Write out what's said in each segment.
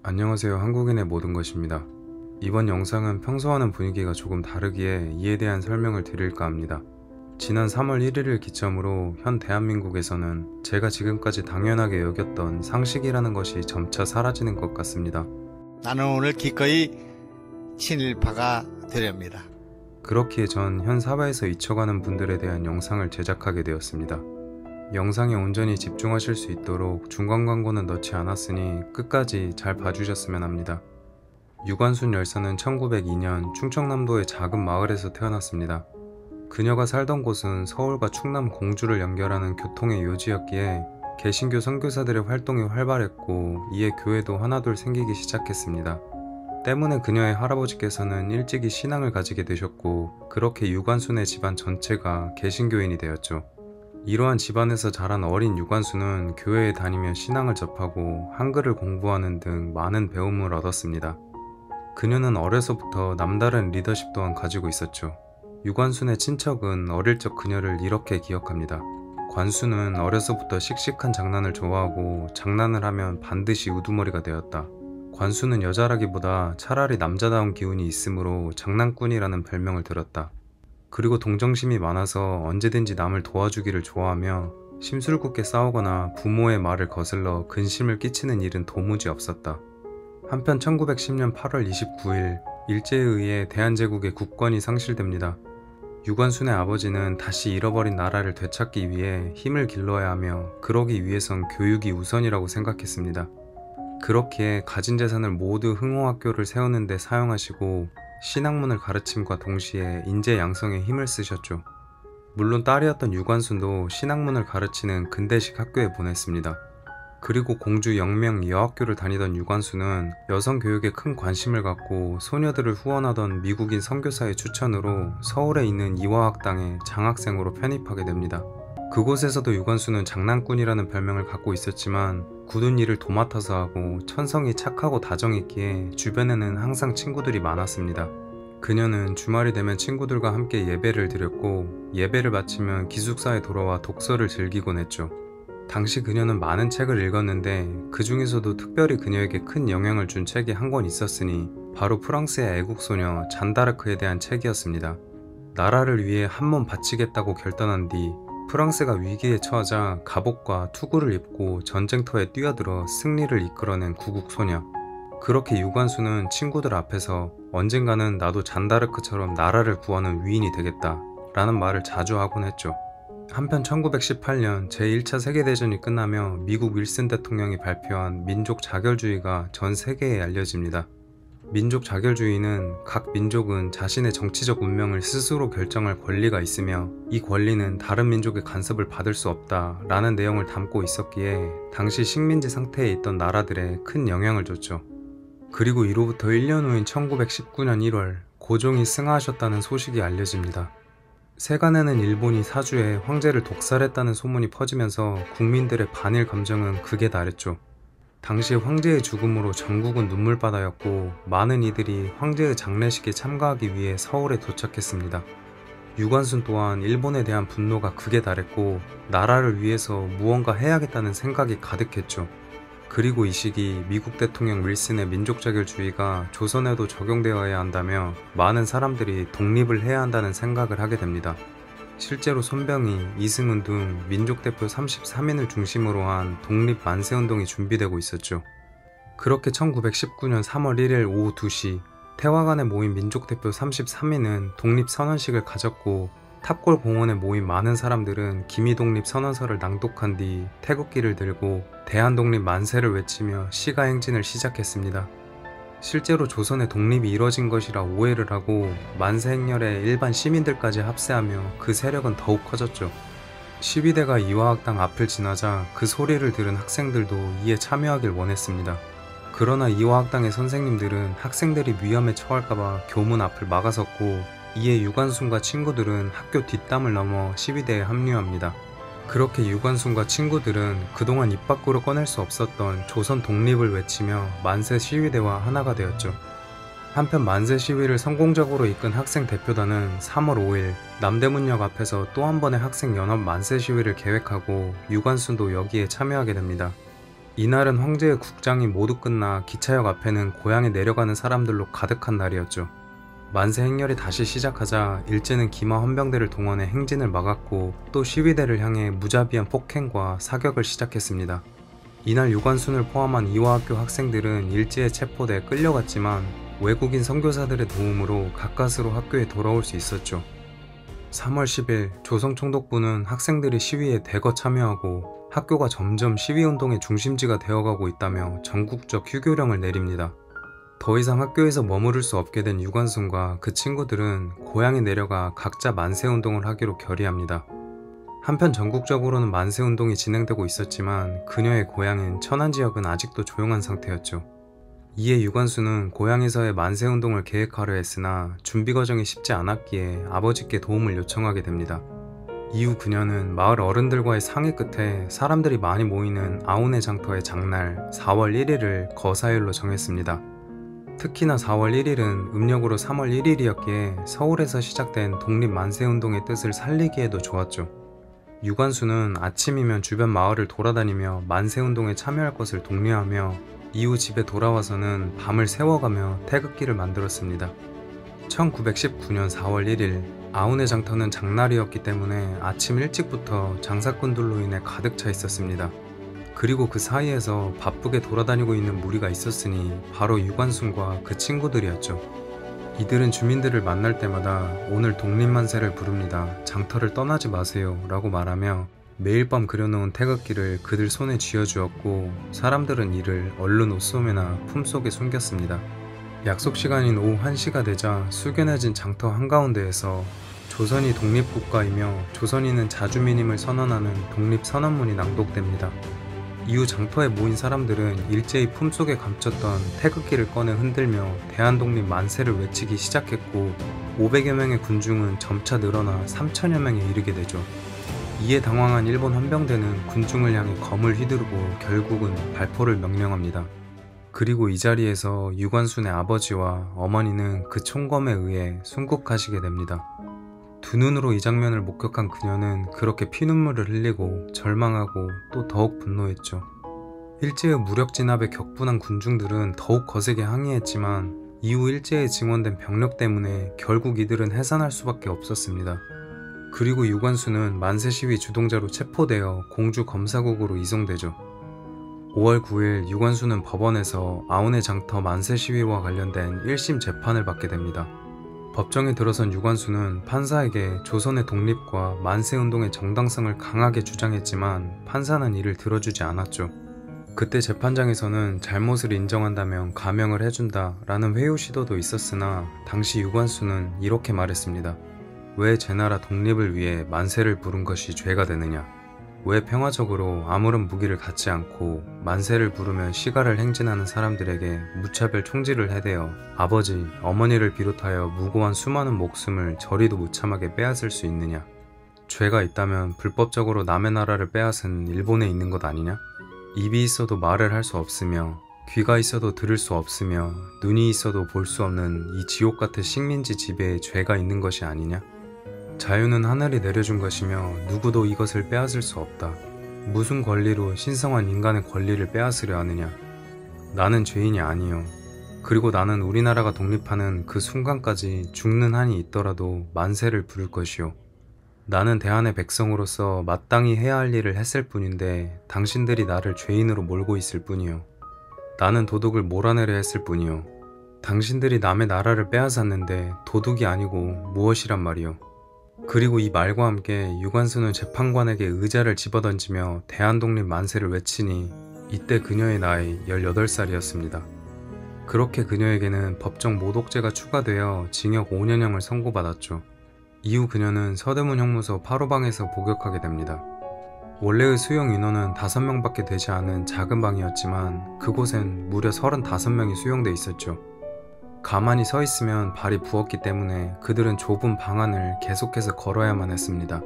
안녕하세요. 한국인의 모든 것입니다. 이번 영상은 평소와는 분위기가 조금 다르기에 이에 대한 설명을 드릴까 합니다. 지난 3월 1일을 기점으로 현 대한민국에서는 제가 지금까지 당연하게 여겼던 상식이라는 것이 점차 사라지는 것 같습니다. 나는 오늘 기꺼이 친일파가 되렵니다. 그렇기에 전 현 사회에서 잊혀가는 분들에 대한 영상을 제작하게 되었습니다. 영상에 온전히 집중하실 수 있도록 중간 광고는 넣지 않았으니 끝까지 잘 봐주셨으면 합니다. 유관순 열사는 1902년 충청남도의 작은 마을에서 태어났습니다. 그녀가 살던 곳은 서울과 충남 공주를 연결하는 교통의 요지였기에 개신교 선교사들의 활동이 활발했고 이에 교회도 하나둘 생기기 시작했습니다. 때문에 그녀의 할아버지께서는 일찍이 신앙을 가지게 되셨고 그렇게 유관순의 집안 전체가 개신교인이 되었죠. 이러한 집안에서 자란 어린 유관순은 교회에 다니며 신앙을 접하고 한글을 공부하는 등 많은 배움을 얻었습니다. 그녀는 어려서부터 남다른 리더십 또한 가지고 있었죠. 유관순의 친척은 어릴 적 그녀를 이렇게 기억합니다. 관순은 어려서부터 씩씩한 장난을 좋아하고 장난을 하면 반드시 우두머리가 되었다. 관순은 여자라기보다 차라리 남자다운 기운이 있으므로 장난꾼이라는 별명을 들었다. 그리고 동정심이 많아서 언제든지 남을 도와주기를 좋아하며 심술궂게 싸우거나 부모의 말을 거슬러 근심을 끼치는 일은 도무지 없었다. 한편 1910년 8월 29일 일제에 의해 대한제국의 국권이 상실됩니다. 유관순의 아버지는 다시 잃어버린 나라를 되찾기 위해 힘을 길러야 하며 그러기 위해선 교육이 우선이라고 생각했습니다. 그렇기에 가진 재산을 모두 흥호학교를 세우는 데 사용하시고 신학문을 가르침과 동시에 인재 양성에 힘을 쓰셨죠. 물론 딸이었던 유관순도 신학문을 가르치는 근대식 학교에 보냈습니다. 그리고 공주 영명 여학교를 다니던 유관순은 여성 교육에 큰 관심을 갖고 소녀들을 후원하던 미국인 선교사의 추천으로 서울에 있는 이화학당에 장학생으로 편입하게 됩니다. 그곳에서도 유관순은 장난꾼이라는 별명을 갖고 있었지만 굳은 일을 도맡아서 하고 천성이 착하고 다정했기에 주변에는 항상 친구들이 많았습니다. 그녀는 주말이 되면 친구들과 함께 예배를 드렸고 예배를 마치면 기숙사에 돌아와 독서를 즐기곤 했죠. 당시 그녀는 많은 책을 읽었는데 그 중에서도 특별히 그녀에게 큰 영향을 준 책이 한 권 있었으니 바로 프랑스의 애국소녀 잔다르크에 대한 책이었습니다. 나라를 위해 한 몸 바치겠다고 결단한 뒤 프랑스가 위기에 처하자 갑옷과 투구를 입고 전쟁터에 뛰어들어 승리를 이끌어낸 구국소녀. 그렇게 유관순은 친구들 앞에서 언젠가는 나도 잔다르크처럼 나라를 구하는 위인이 되겠다 라는 말을 자주 하곤 했죠. 한편 1918년 제1차 세계대전이 끝나며 미국 윌슨 대통령이 발표한 민족 자결주의가 전 세계에 알려집니다. 민족 자결주의는 각 민족은 자신의 정치적 운명을 스스로 결정할 권리가 있으며 이 권리는 다른 민족의 간섭을 받을 수 없다 라는 내용을 담고 있었기에 당시 식민지 상태에 있던 나라들에 큰 영향을 줬죠. 그리고 이로부터 1년 후인 1919년 1월 고종이 승하하셨다는 소식이 알려집니다. 세간에는 일본이 사주에 황제를 독살했다는 소문이 퍼지면서 국민들의 반일 감정은 극에 달했죠. 당시 황제의 죽음으로 전국은 눈물바다였고 많은 이들이 황제의 장례식에 참가하기 위해 서울에 도착했습니다. 유관순 또한 일본에 대한 분노가 극에 달했고 나라를 위해서 무언가 해야겠다는 생각이 가득했죠. 그리고 이 시기 미국 대통령 윌슨의 민족자결주의가 조선에도 적용되어야 한다며 많은 사람들이 독립을 해야 한다는 생각을 하게 됩니다. 실제로 손병희, 이승훈 등 민족대표 33인을 중심으로 한 독립 만세운동이 준비되고 있었죠. 그렇게 1919년 3월 1일 오후 2시 태화관에 모인 민족대표 33인은 독립선언식을 가졌고 탑골 공원에 모인 많은 사람들은 기미독립 선언서를 낭독한 뒤 태극기를 들고 대한독립 만세를 외치며 시가행진을 시작했습니다. 실제로 조선의 독립이 이뤄진 것이라 오해를 하고 만세 행렬에 일반 시민들까지 합세하며 그 세력은 더욱 커졌죠. 시위대가 이화학당 앞을 지나자 그 소리를 들은 학생들도 이에 참여하길 원했습니다. 그러나 이화학당의 선생님들은 학생들이 위험에 처할까봐 교문 앞을 막아섰고 이에 유관순과 친구들은 학교 뒷담을 넘어 시위대에 합류합니다. 그렇게 유관순과 친구들은 그동안 입 밖으로 꺼낼 수 없었던 조선 독립을 외치며 만세 시위대와 하나가 되었죠. 한편 만세 시위를 성공적으로 이끈 학생 대표단은 3월 5일 남대문역 앞에서 또 한 번의 학생연합 만세 시위를 계획하고 유관순도 여기에 참여하게 됩니다. 이날은 황제의 국장이 모두 끝나 기차역 앞에는 고향에 내려가는 사람들로 가득한 날이었죠. 만세 행렬이 다시 시작하자 일제는 기마 헌병대를 동원해 행진을 막았고 또 시위대를 향해 무자비한 폭행과 사격을 시작했습니다. 이날 유관순을 포함한 이화학교 학생들은 일제에 체포돼 끌려갔지만 외국인 선교사들의 도움으로 가까스로 학교에 돌아올 수 있었죠. 3월 10일 조선총독부는 학생들이 시위에 대거 참여하고 학교가 점점 시위운동의 중심지가 되어가고 있다며 전국적 휴교령을 내립니다. 더 이상 학교에서 머무를 수 없게 된 유관순과 그 친구들은 고향에 내려가 각자 만세운동을 하기로 결의합니다. 한편 전국적으로는 만세운동이 진행되고 있었지만 그녀의 고향인 천안지역은 아직도 조용한 상태였죠. 이에 유관순은 고향에서의 만세운동을 계획하려 했으나 준비 과정이 쉽지 않았기에 아버지께 도움을 요청하게 됩니다. 이후 그녀는 마을 어른들과의 상의 끝에 사람들이 많이 모이는 아우네 장터의 장날 4월 1일을 거사일로 정했습니다. 특히나 4월 1일은 음력으로 3월 1일이었기에 서울에서 시작된 독립만세운동의 뜻을 살리기에도 좋았죠. 유관순은 아침이면 주변 마을을 돌아다니며 만세운동에 참여할 것을 독려하며 이후 집에 돌아와서는 밤을 새워가며 태극기를 만들었습니다. 1919년 4월 1일 아우네 장터는 장날이었기 때문에 아침 일찍부터 장사꾼들로 인해 가득 차 있었습니다. 그리고 그 사이에서 바쁘게 돌아다니고 있는 무리가 있었으니 바로 유관순과 그 친구들이었죠. 이들은 주민들을 만날 때마다 오늘 독립만세를 부릅니다. 장터를 떠나지 마세요 라고 말하며 매일 밤 그려놓은 태극기를 그들 손에 쥐어주었고 사람들은 이를 얼른 옷소매나 품속에 숨겼습니다. 약속 시간인 오후 1시가 되자 숙연해진 장터 한가운데에서 조선이 독립국가이며 조선인은 자주민임을 선언하는 독립선언문이 낭독됩니다. 이후 장터에 모인 사람들은 일제히 품속에 감췄던 태극기를 꺼내 흔들며 대한독립 만세를 외치기 시작했고 500여 명의 군중은 점차 늘어나 3천여 명에 이르게 되죠. 이에 당황한 일본 헌병대는 군중을 향해 검을 휘두르고 결국은 발포를 명령합니다. 그리고 이 자리에서 유관순의 아버지와 어머니는 그 총검에 의해 순국하시게 됩니다. 두 눈으로 이 장면을 목격한 그녀는 그렇게 피눈물을 흘리고 절망하고 또 더욱 분노했죠. 일제의 무력 진압에 격분한 군중들은 더욱 거세게 항의했지만 이후 일제에 증원된 병력 때문에 결국 이들은 해산할 수밖에 없었습니다. 그리고 유관순은 만세 시위 주동자로 체포되어 공주 검사국으로 이송되죠. 5월 9일 유관순은 법원에서 아우네 장터 만세 시위와 관련된 1심 재판을 받게 됩니다. 법정에 들어선 유관순은 판사에게 조선의 독립과 만세운동의 정당성을 강하게 주장했지만 판사는 이를 들어주지 않았죠. 그때 재판장에서는 잘못을 인정한다면 감형을 해준다 라는 회유 시도도 있었으나 당시 유관순은 이렇게 말했습니다. 왜 제 나라 독립을 위해 만세를 부른 것이 죄가 되느냐? 왜 평화적으로 아무런 무기를 갖지 않고 만세를 부르며 시가를 행진하는 사람들에게 무차별 총질을 해대어 아버지, 어머니를 비롯하여 무고한 수많은 목숨을 저리도 무참하게 빼앗을 수 있느냐? 죄가 있다면 불법적으로 남의 나라를 빼앗은 일본에 있는 것 아니냐? 입이 있어도 말을 할 수 없으며 귀가 있어도 들을 수 없으며 눈이 있어도 볼 수 없는 이 지옥 같은 식민지 지배에 죄가 있는 것이 아니냐? 자유는 하늘이 내려준 것이며 누구도 이것을 빼앗을 수 없다. 무슨 권리로 신성한 인간의 권리를 빼앗으려 하느냐? 나는 죄인이 아니요. 그리고 나는 우리나라가 독립하는 그 순간까지 죽는 한이 있더라도 만세를 부를 것이요. 나는 대한의 백성으로서 마땅히 해야 할 일을 했을 뿐인데 당신들이 나를 죄인으로 몰고 있을 뿐이요. 나는 도둑을 몰아내려 했을 뿐이요. 당신들이 남의 나라를 빼앗았는데 도둑이 아니고 무엇이란 말이요. 그리고 이 말과 함께 유관순은 재판관에게 의자를 집어던지며 대한독립 만세를 외치니 이때 그녀의 나이 18살이었습니다. 그렇게 그녀에게는 법정 모독죄가 추가되어 징역 5년형을 선고받았죠. 이후 그녀는 서대문 형무소 8호방에서 복역하게 됩니다. 원래의 수용 인원은 5명밖에 되지 않은 작은 방이었지만 그곳엔 무려 35명이 수용돼 있었죠. 가만히 서 있으면 발이 부었기 때문에 그들은 좁은 방 안을 계속해서 걸어야만 했습니다.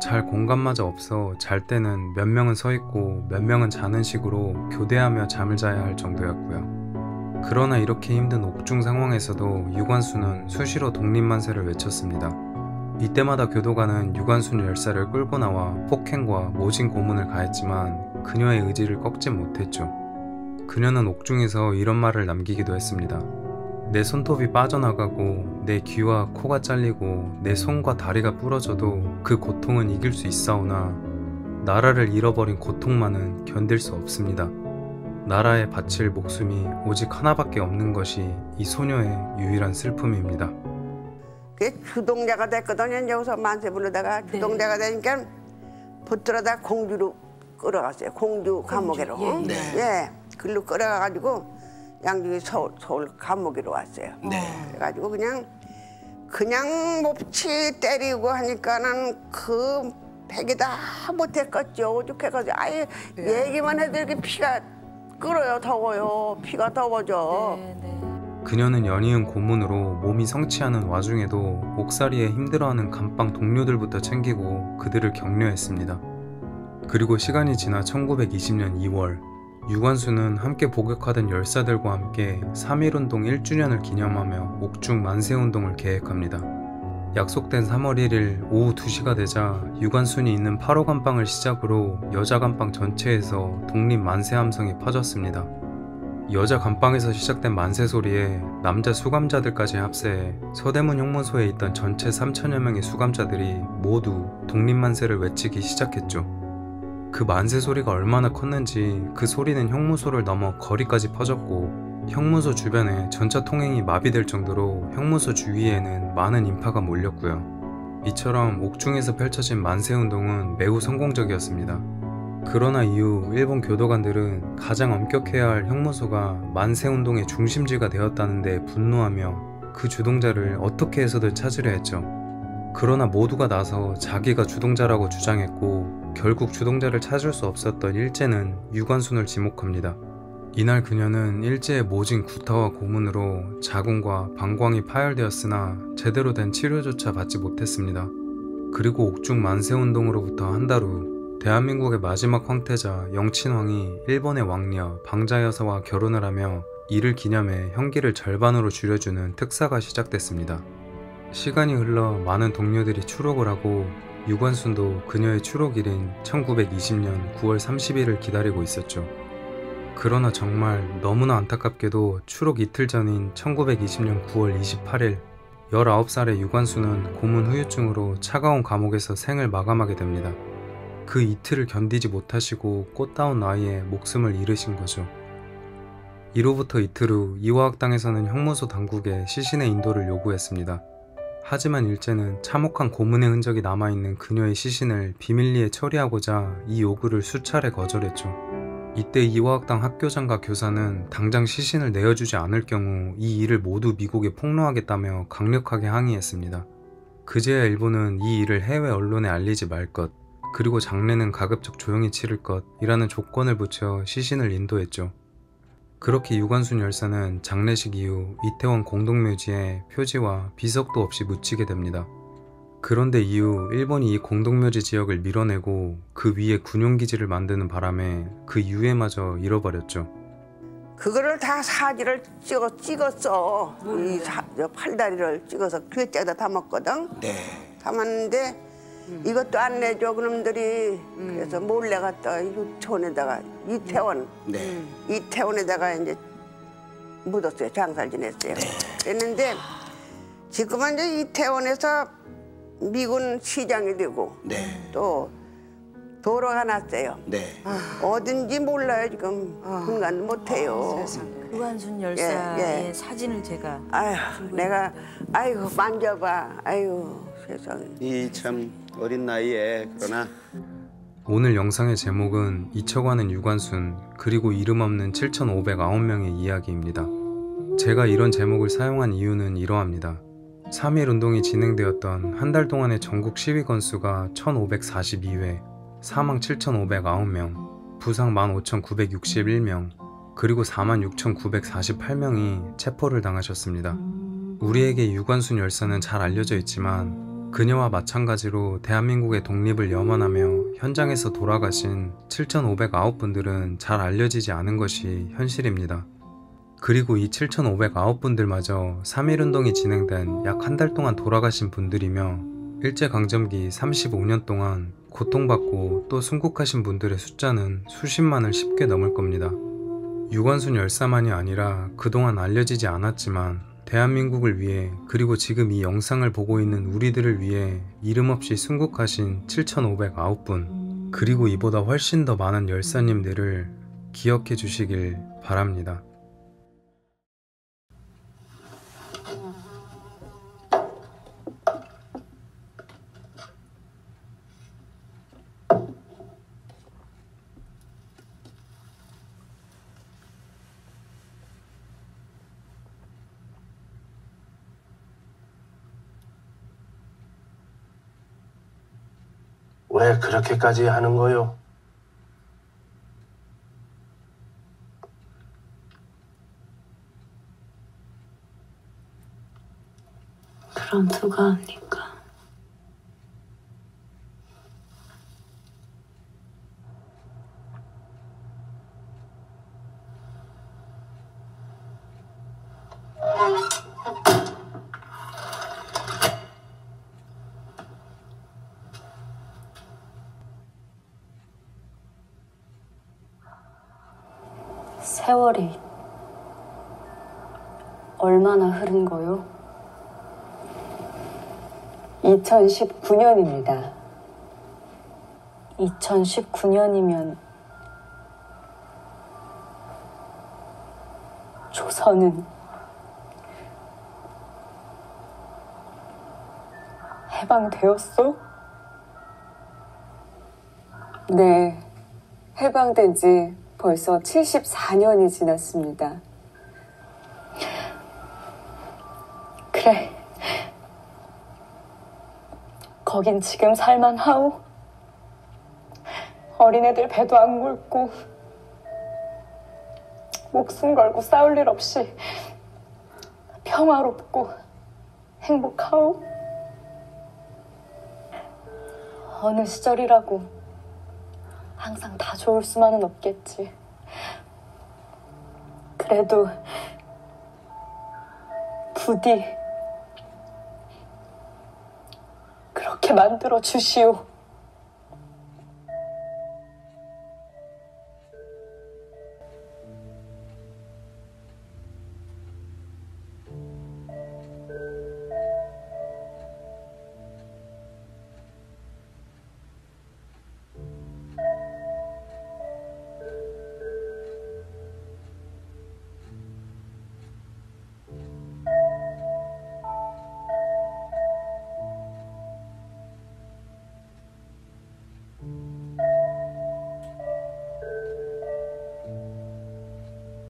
잘 공간마저 없어 잘 때는 몇 명은 서 있고 몇 명은 자는 식으로 교대하며 잠을 자야 할 정도였고요. 그러나 이렇게 힘든 옥중 상황에서도 유관순은 수시로 독립만세를 외쳤습니다. 이때마다 교도관은 유관순 열사를 끌고 나와 폭행과 모진 고문을 가했지만 그녀의 의지를 꺾지 못했죠. 그녀는 옥중에서 이런 말을 남기기도 했습니다. 내 손톱이 빠져나가고 내 귀와 코가 잘리고 내 손과 다리가 부러져도 그 고통은 이길 수 있사오나 나라를 잃어버린 고통만은 견딜 수 없습니다. 나라에 바칠 목숨이 오직 하나밖에 없는 것이 이 소녀의 유일한 슬픔입니다. 그 주동자가 됐거든요. 여기서 만세 부르다가 주동자가 되니까 붙들어다 공주로 끌어갔어요. 공주 감옥으로. 예. 예, 글로 끌어가가지고 양중이 서울 감옥으로 왔어요. 그래가지고 그냥 몹치 때리고 하니까는 그 백이 다 못했겠죠. 오죽해가지고 아예 얘기만 해도 이렇게 피가 끓어요. 더워요. 피가 더워져. 그녀는 연이은 고문으로 몸이 성취하는 와중에도 옥살이에 힘들어하는 감방 동료들부터 챙기고 그들을 격려했습니다. 그리고 시간이 지나 1920년 2월 유관순은 함께 복역하던 열사들과 함께 3.1운동 1주년을 기념하며 옥중 만세운동을 계획합니다. 약속된 3월 1일 오후 2시가 되자 유관순이 있는 8호 감방을 시작으로 여자 감방 전체에서 독립 만세 함성이 퍼졌습니다. 여자 감방에서 시작된 만세 소리에 남자 수감자들까지 합세해 서대문 형무소에 있던 전체 3천여 명의 수감자들이 모두 독립만세를 외치기 시작했죠. 그 만세 소리가 얼마나 컸는지 그 소리는 형무소를 넘어 거리까지 퍼졌고 형무소 주변에 전차 통행이 마비될 정도로 형무소 주위에는 많은 인파가 몰렸고요. 이처럼 옥중에서 펼쳐진 만세운동은 매우 성공적이었습니다. 그러나 이후 일본 교도관들은 가장 엄격해야 할 형무소가 만세운동의 중심지가 되었다는 데 분노하며 그 주동자를 어떻게 해서든 찾으려 했죠. 그러나 모두가 나서 자기가 주동자라고 주장했고 결국 주동자를 찾을 수 없었던 일제는 유관순을 지목합니다. 이날 그녀는 일제의 모진 구타와 고문으로 자궁과 방광이 파열되었으나 제대로 된 치료조차 받지 못했습니다. 그리고 옥중 만세운동으로부터 한 달 후 대한민국의 마지막 황태자 영친왕이 일본의 왕녀 방자여사와 결혼을 하며 이를 기념해 형기를 절반으로 줄여주는 특사가 시작됐습니다. 시간이 흘러 많은 동료들이 추록을 하고 유관순도 그녀의 추록일인 1920년 9월 30일을 기다리고 있었죠. 그러나 정말 너무나 안타깝게도 추록 이틀 전인 1920년 9월 28일 19살의 유관순은 고문 후유증으로 차가운 감옥에서 생을 마감하게 됩니다. 그 이틀을 견디지 못하시고 꽃다운 나이에 목숨을 잃으신 거죠. 이로부터 이틀 후 이화학당에서는 형무소 당국에 시신의 인도를 요구했습니다. 하지만 일제는 참혹한 고문의 흔적이 남아있는 그녀의 시신을 비밀리에 처리하고자 이 요구를 수차례 거절했죠. 이때 이화학당 학교장과 교사는 당장 시신을 내어주지 않을 경우 이 일을 모두 미국에 폭로하겠다며 강력하게 항의했습니다. 그제야 일본은 이 일을 해외 언론에 알리지 말 것, 그리고 장례는 가급적 조용히 치를 것이라는 조건을 붙여 시신을 인도했죠. 그렇게 유관순 열사는 장례식 이후 이태원 공동묘지에 표지와 비석도 없이 묻히게 됩니다. 그런데 이후 일본이 이 공동묘지 지역을 밀어내고 그 위에 군용기지를 만드는 바람에 그 유해마저 잃어버렸죠. 그거를 다 사진을 찍었어. 이 팔다리를 찍어서 귀에짝에다 담았거든. 담았는데 이것도 안 내줘 그놈들이. 그래서 몰래 갔다가 유태원에다가 이태원에다가 이제 묻었어요. 장사를 지냈어요. 그랬는데 지금은 이제 이태원에서 미군 시장이 되고 또 도로가 났어요. 어딘지 몰라요. 지금 분간 못해요. 유관순 열사의 사진을 제가 아휴, 내가 아이고 만져봐. 아이고 세상에. 이 참 어린 나이에 그러나 오늘 영상의 제목은 잊혀가는 유관순 그리고 이름 없는 7,509명의 이야기입니다. 제가 이런 제목을 사용한 이유는 이러합니다. 3.1 운동이 진행되었던 한 달 동안의 전국 시위 건수가 1,542회, 사망 7,509명, 부상 15,961명, 그리고 46,948명이 체포를 당하셨습니다. 우리에게 유관순 열사는 잘 알려져 있지만 그녀와 마찬가지로 대한민국의 독립을 염원하며 현장에서 돌아가신 7,509분들은 잘 알려지지 않은 것이 현실입니다. 그리고 이 7,509분들마저 3.1운동이 진행된 약 한 달 동안 돌아가신 분들이며 일제강점기 35년 동안 고통받고 또 순국하신 분들의 숫자는 수십만을 쉽게 넘을 겁니다. 유관순 열사만이 아니라 그동안 알려지지 않았지만 대한민국을 위해, 그리고 지금 이 영상을 보고 있는 우리들을 위해 이름 없이 순국하신 7,509분, 그리고 이보다 훨씬 더 많은 열사님들을 기억해 주시길 바랍니다. 왜 그렇게까지 하는 거요? 그럼 누가 합니까? 세월이 얼마나 흐른 거요? 2019년입니다. 2019년이면 조선은 해방되었소? 네, 해방된 지 벌써 74년이 지났습니다. 그래, 거긴 지금 살만하오? 어린애들 배도 안 굵고 목숨 걸고 싸울 일 없이 평화롭고 행복하오? 어느 시절이라고 항상 다 좋을 수만은 없겠지. 그래도 부디 그렇게 만들어 주시오.